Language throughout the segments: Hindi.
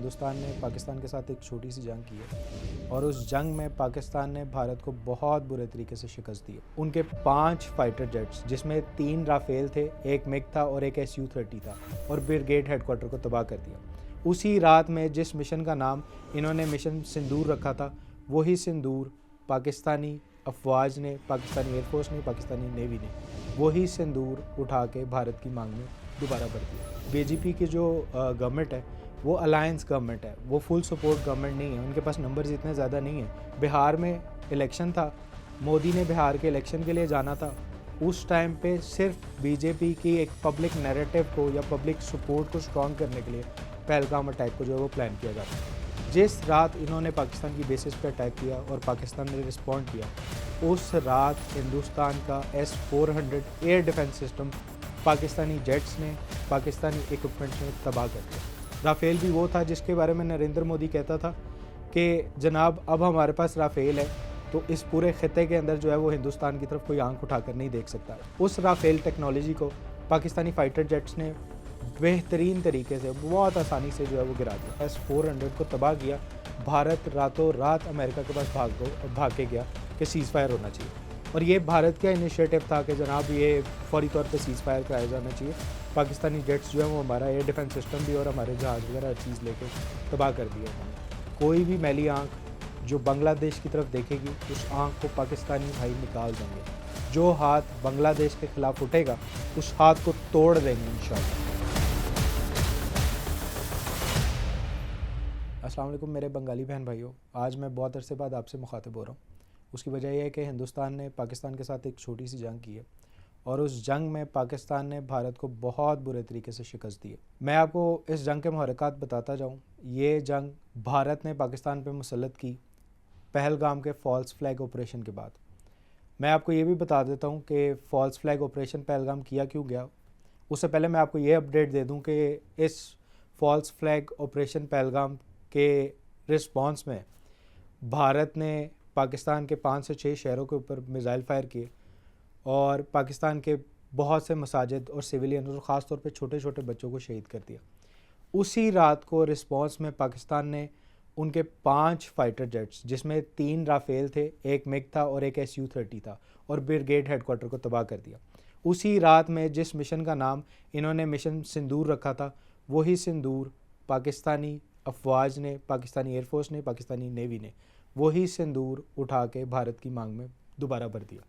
हिंदुस्तान ने पाकिस्तान के साथ एक छोटी सी जंग की है और उस जंग में पाकिस्तान ने भारत को बहुत बुरे तरीके से शिकस्त दी है। उनके 5 फाइटर जेट्स, जिसमें 3 राफेल थे, एक मिग था और एक SU-30 था, और ब्रिगेड हेडक्वार्टर को तबाह कर दिया। उसी रात में जिस मिशन का नाम इन्होंने मिशन सिंदूर रखा था, वही सिंदूर पाकिस्तानी अफवाज ने, पाकिस्तानी एयरफोर्स ने, पाकिस्तानी नेवी ने वही सिंदूर उठा के भारत की मांग में दोबारा भर दिया। BJP की जो गवर्नमेंट है वो अलायंस गवर्नमेंट है, वो फुल सपोर्ट गवर्नमेंट नहीं है, उनके पास नंबर्स इतने ज़्यादा नहीं है। बिहार में इलेक्शन था, मोदी ने बिहार के इलेक्शन के लिए जाना था। उस टाइम पे सिर्फ BJP की एक पब्लिक नैरेटिव को या पब्लिक सपोर्ट को स्ट्रॉन्ग करने के लिए पहलगाम अटैक को जो है वो प्लान किया जाता है। जिस रात इन्होंने पाकिस्तान की बेसिस पे अटैक किया और पाकिस्तान ने रिस्पॉन्ड किया, उस रात हिंदुस्तान का S-400 air defence system Pakistani jets ने, पाकिस्तानी इक्विपमेंट्स ने तबाह कर दिया। राफेल भी वो था जिसके बारे में नरेंद्र मोदी कहता था कि जनाब अब हमारे पास राफेल है तो इस पूरे खत्े के अंदर जो है वो हिंदुस्तान की तरफ कोई आंख उठाकर नहीं देख सकता। उस राफेल टेक्नोलॉजी को पाकिस्तानी फाइटर जेट्स ने बेहतरीन तरीके से, बहुत आसानी से जो है वो गिरा दिया, S-400 को तबाह किया। भारत रातों रात अमेरिका के पास भाग के गया कि सीज़ फायर होना चाहिए, और ये भारत का इनिशिएटिव था कि जनाब ये फौरी तौर पे सीज़ फायर कराया जाना चाहिए। पाकिस्तानी जेट्स जो है वो हमारा एयर डिफेंस सिस्टम भी और हमारे जहाज़ वगैरह हर चीज़ लेके तबाह कर दिया उन्होंने। कोई भी मैली आँख जो बांग्लादेश की तरफ देखेगी, उस आँख को पाकिस्तानी भाई निकाल देंगे। जो हाथ बांग्लादेश के ख़िलाफ़ उठेगा उस हाथ को तोड़ देंगे इंशाअल्लाह। अस्सलाम वालेकुम मेरे बंगाली बहन भाइयों, आज मैं बहुत अरसे बाद आपसे मुखातिब हो रहा हूँ। उसकी वजह यह है कि हिंदुस्तान ने पाकिस्तान के साथ एक छोटी सी जंग की है और उस जंग में पाकिस्तान ने भारत को बहुत बुरे तरीके से शिकस्त दी है। मैं आपको इस जंग के महरक़ात बताता जाऊँ। ये जंग भारत ने पाकिस्तान पर मुसल्लत की पहलगाम के फ़ॉल्स फ्लैग ऑपरेशन के बाद। मैं आपको ये भी बता देता हूँ कि फ़ॉल्स फ्लैग ऑपरेशन पहलगाम किया क्यों गया। उससे पहले मैं आपको ये अपडेट दे दूँ कि इस फ़ॉल्स फ्लैग ऑपरेशन पहलगाम के रिस्पॉन्स में भारत ने पाकिस्तान के 5 से 6 शहरों के ऊपर मिसाइल फायर किए और पाकिस्तान के बहुत से मसाजिद और सिविलियन और ख़ास तौर पे छोटे छोटे बच्चों को शहीद कर दिया। उसी रात को रिस्पॉन्स में पाकिस्तान ने उनके 5 फाइटर जेट्स, जिसमें 3 राफेल थे, एक मिग था और एक SU-30 था, और ब्रिगेड हेडक्वार्टर को तबाह कर दिया। उसी रात में जिस मिशन का नाम इन्होंने मिशन सिंदूर रखा था, वही सिंदूर पाकिस्तानी अफवाज ने, पाकिस्तानी एयरफोर्स ने, पाकिस्तानी नेवी ने वही सिंदूर उठा के भारत की मांग में दोबारा भर दिया।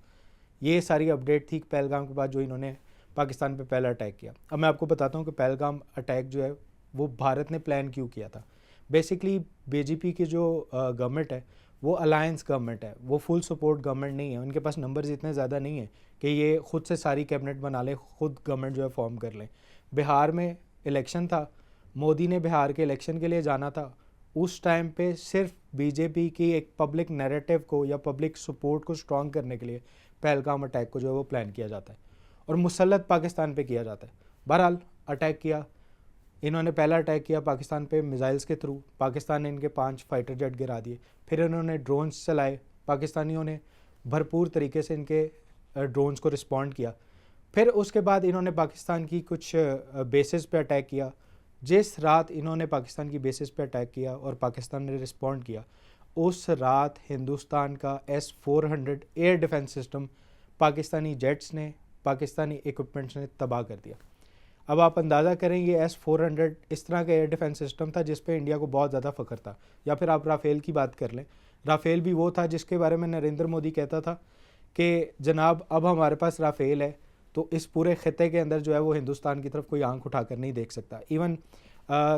ये सारी अपडेट थी पहलगाम के बाद जो इन्होंने पाकिस्तान पे पहला अटैक किया। अब मैं आपको बताता हूँ कि पहलगाम अटैक जो है वो भारत ने प्लान क्यों किया था। बेसिकली BJP की जो गवर्नमेंट है वो अलायंस गवर्नमेंट है, वो फुल सपोर्ट गवर्नमेंट नहीं है, उनके पास नंबर्स इतने ज़्यादा नहीं है कि ये खुद से सारी कैबिनेट बना लें, खुद गवर्नमेंट जो है फॉर्म कर लें। बिहार में इलेक्शन था, मोदी ने बिहार के इलेक्शन के लिए जाना था। उस टाइम पे सिर्फ BJP की एक पब्लिक नैरेटिव को या पब्लिक सपोर्ट को स्ट्रॉन्ग करने के लिए पहलगाम अटैक को जो है वो प्लान किया जाता है और मुसल्लत पाकिस्तान पे किया जाता है। बहरहाल अटैक किया इन्होंने, पहला अटैक किया पाकिस्तान पे मिसाइल्स के थ्रू। पाकिस्तान ने इनके 5 फाइटर जेट गिरा दिए। फिर इन्होंने ड्रोन्स चलाए, पाकिस्तानियों ने भरपूर तरीके से इनके ड्रोन्स को रिस्पॉन्ड किया। फिर उसके बाद इन्होंने पाकिस्तान की कुछ बेसिस पे अटैक किया। जिस रात इन्होंने पाकिस्तान की बेसिस पे अटैक किया और पाकिस्तान ने रिस्पॉन्ड किया, उस रात हिंदुस्तान का S-400 air defence system Pakistani jets ने, पाकिस्तानी इक्विपमेंट्स ने तबाह कर दिया। अब आप अंदाज़ा करेंगे S-400 इस तरह का एयर डिफेंस सिस्टम था जिस पे इंडिया को बहुत ज़्यादा फ़ख्र था। या फिर आप राफेल की बात कर लें, राफेल भी वो था जिसके बारे में नरेंद्र मोदी कहता था कि जनाब अब हमारे पास राफेल है तो इस पूरे खत्े के अंदर जो है वो हिंदुस्तान की तरफ कोई आंख उठाकर नहीं देख सकता। इवन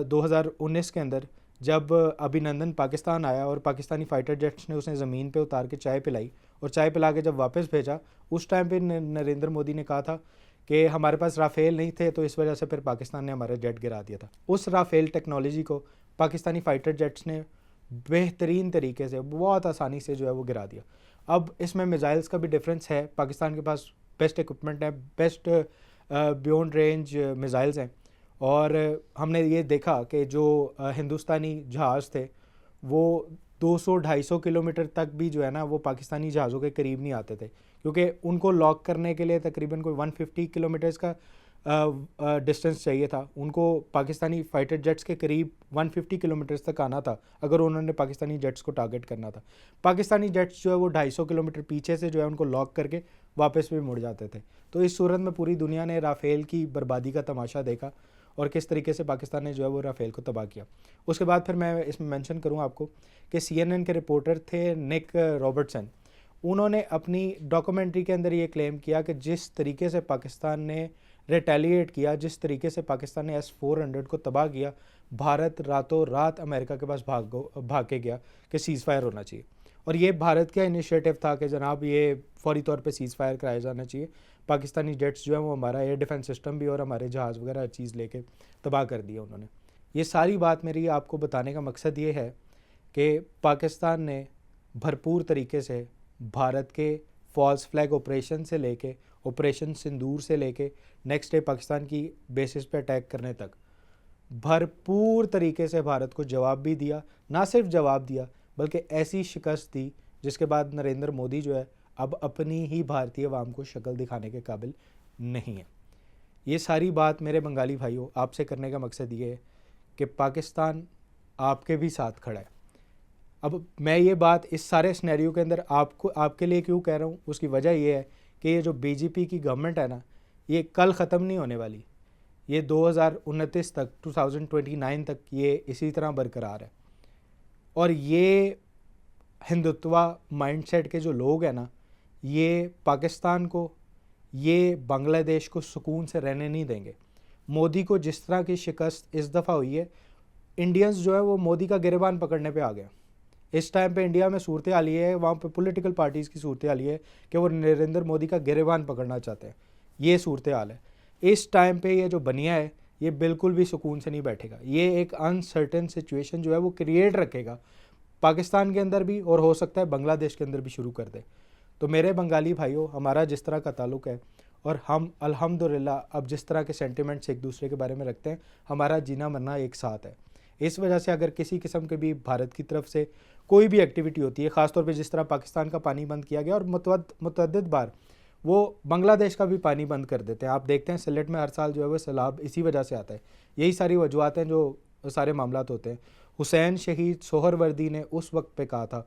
2019 के अंदर जब अभिनंदन पाकिस्तान आया और पाकिस्तानी फाइटर जेट्स ने उसे ज़मीन पे उतार के चाय पिलाई और चाय पिला के जब वापस भेजा, उस टाइम पे नरेंद्र मोदी ने कहा था कि हमारे पास राफेल नहीं थे तो इस वजह से फिर पाकिस्तान ने हमारा जेट गिरा दिया था। उस राफेल टेक्नोलॉजी को पाकिस्तानी फाइटर जेट्स ने बेहतरीन तरीके से, बहुत आसानी से जो है वो गिरा दिया। अब इसमें मिसाइल्स का भी डिफरेंस है। पाकिस्तान के पास बेस्ट इक्विपमेंट है, बेस्ट बियॉन्ड रेंज मिसाइल्स हैं, और हमने ये देखा कि जो हिंदुस्तानी जहाज़ थे वो 200-250 किलोमीटर तक भी जो है ना वो पाकिस्तानी जहाज़ों के करीब नहीं आते थे, क्योंकि उनको लॉक करने के लिए तकरीबन कोई 150 किलोमीटर्स का डिस्टेंस चाहिए था, उनको पाकिस्तानी फाइटर जेट्स के करीब 150 किलोमीटर्स तक आना था अगर उन्होंने पाकिस्तानी जेट्स को टारगेट करना था। पाकिस्तानी जेट्स जो है वो 250 किलोमीटर पीछे से जो है उनको लॉक करके वापस भी मुड़ जाते थे। तो इस सूरत में पूरी दुनिया ने राफेल की बर्बादी का तमाशा देखा और किस तरीके से पाकिस्तान ने जो है वो राफेल को तबाह किया। उसके बाद फिर मैं इसमें मेंशन करूँ आपको कि CNN के रिपोर्टर थे निक रॉबर्टसन। उन्होंने अपनी डॉक्यूमेंट्री के अंदर ये क्लेम किया कि जिस तरीके से पाकिस्तान ने रिटेलिएट किया, जिस तरीके से पाकिस्तान ने S-400 को तबाह किया, भारत रातों रात अमेरिका के पास भाग के गया कि सीज़ फायर होना चाहिए। और ये भारत का इनिशिएटिव था कि जनाब ये फौरी तौर पे सीज़ फायर कराया जाना चाहिए। पाकिस्तानी जेट्स जो है वो हमारा एयर डिफेंस सिस्टम भी और हमारे जहाज़ वगैरह हर चीज़ लेके तबाह कर दिया उन्होंने। ये सारी बात मेरी आपको बताने का मकसद ये है कि पाकिस्तान ने भरपूर तरीके से भारत के फॉल्स फ्लैग ऑपरेशन से लेके ऑपरेशन सिंदूर से लेके नेक्स्ट डे पाकिस्तान की बेसिस पे अटैक करने तक भरपूर तरीके से भारत को जवाब भी दिया। ना सिर्फ जवाब दिया बल्कि ऐसी शिकस्त दी जिसके बाद नरेंद्र मोदी जो है अब अपनी ही भारतीय अवाम को शक्ल दिखाने के काबिल नहीं है। ये सारी बात मेरे बंगाली भाइयों आपसे करने का मकसद ये है कि पाकिस्तान आपके भी साथ खड़ा है। अब मैं ये बात इस सारे सिनेरियो के अंदर आपके लिए क्यों कह रहा हूँ, उसकी वजह ये है कि ये जो बीजेपी की गवर्नमेंट है ना, ये कल ख़त्म नहीं होने वाली। ये 2029 तक 2029 तक ये इसी तरह बरकरार है। और ये हिंदुत्वा माइंडसेट के जो लोग हैं ना, ये पाकिस्तान को, ये बांग्लादेश को सुकून से रहने नहीं देंगे। मोदी को जिस तरह की शिकस्त इस दफ़ा हुई है, इंडियंस जो है वो मोदी का गिरबान पकड़ने पे आ गए। इस टाइम पे इंडिया में सूरत हाल ये है, वहाँ पे पॉलिटिकल पार्टीज़ की सूरत हाल ये है कि वो नरेंद्र मोदी का गिरबान पकड़ना चाहते हैं। ये सूरत हाल है इस टाइम पे। ये जो बनिया है ये बिल्कुल भी सुकून से नहीं बैठेगा। ये एक अनसर्टेन सिचुएशन जो है वो क्रिएट रखेगा पाकिस्तान के अंदर भी, और हो सकता है बांग्लादेश के अंदर भी शुरू कर दे। तो मेरे बंगाली भाइयों, हमारा जिस तरह का ताल्लुक़ है और हम अल्हम्दुलिल्लाह अब जिस तरह के सेंटिमेंट्स एक दूसरे के बारे में रखते हैं, हमारा जीना मरना एक साथ है। इस वजह से अगर किसी किस्म के भी भारत की तरफ से कोई भी एक्टिविटी होती है, ख़ासतौर पे जिस तरह पाकिस्तान का पानी बंद किया गया और मुतअद्दिद बार वो बांग्लादेश का भी पानी बंद कर देते हैं। आप देखते हैं सिलेट में हर साल जो है वो सैलाब इसी वजह से आता है। यही सारी वजूहत हैं जो सारे मामलात होते हैं। हुसैन शहीद सोहरवर्दी ने उस वक्त पे कहा था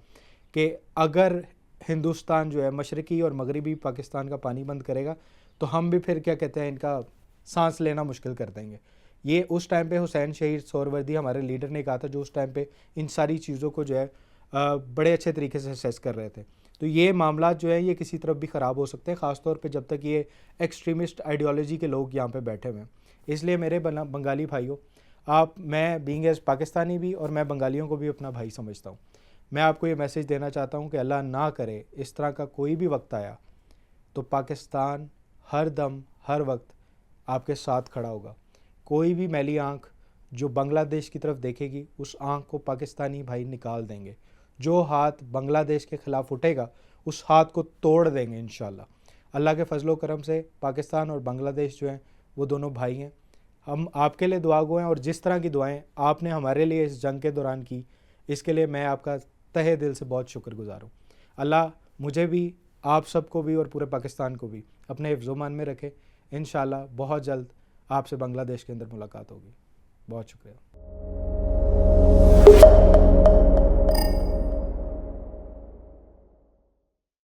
कि अगर हिंदुस्तान जो है मशरक़ी और मगरबी पाकिस्तान का पानी बंद करेगा तो हम भी फिर क्या कहते हैं इनका सांस लेना मुश्किल कर देंगे। ये उस टाइम पे हुसैन शहीद सोहरवर्दी हमारे लीडर ने कहा था, जो उस टाइम पे इन सारी चीज़ों को जो है बड़े अच्छे तरीके से असेस कर रहे थे। तो ये मामला जो है ये किसी तरफ भी ख़राब हो सकते हैं, ख़ासतौर पे जब तक ये एक्सट्रीमिस्ट आइडियोलॉजी के लोग यहाँ पे बैठे हुए हैं। इसलिए मेरे बंगाली भाइयों, मैं बीइंग एज पाकिस्तानी भी और मैं बंगालियों को भी अपना भाई समझता हूँ। मैं आपको ये मैसेज देना चाहता हूँ कि अल्लाह ना करे इस तरह का कोई भी वक्त आया तो पाकिस्तान हर दम हर वक्त आपके साथ खड़ा होगा। कोई भी मैली आँख जो बांग्लादेश की तरफ देखेगी, उस आँख को पाकिस्तानी भाई निकाल देंगे। जो हाथ बांग्लादेश के ख़िलाफ़ उठेगा उस हाथ को तोड़ देंगे इंशाल्लाह। अल्लाह के फजलो करम से पाकिस्तान और बांग्लादेश जो हैं वो दोनों भाई हैं। हम आपके लिए दुआ गो हैं, और जिस तरह की दुआएं आपने हमारे लिए इस जंग के दौरान की, इसके लिए मैं आपका तहे दिल से बहुत शुक्रगुजार हूँ। अल्लाह मुझे भी, आप सबको भी और पूरे पाकिस्तान को भी अपने हिफ्ज़-ओ-मान में रखे। इंशाल्लाह बहुत जल्द आपसे बांग्लादेश के अंदर मुलाकात होगी। बहुत शुक्रिया।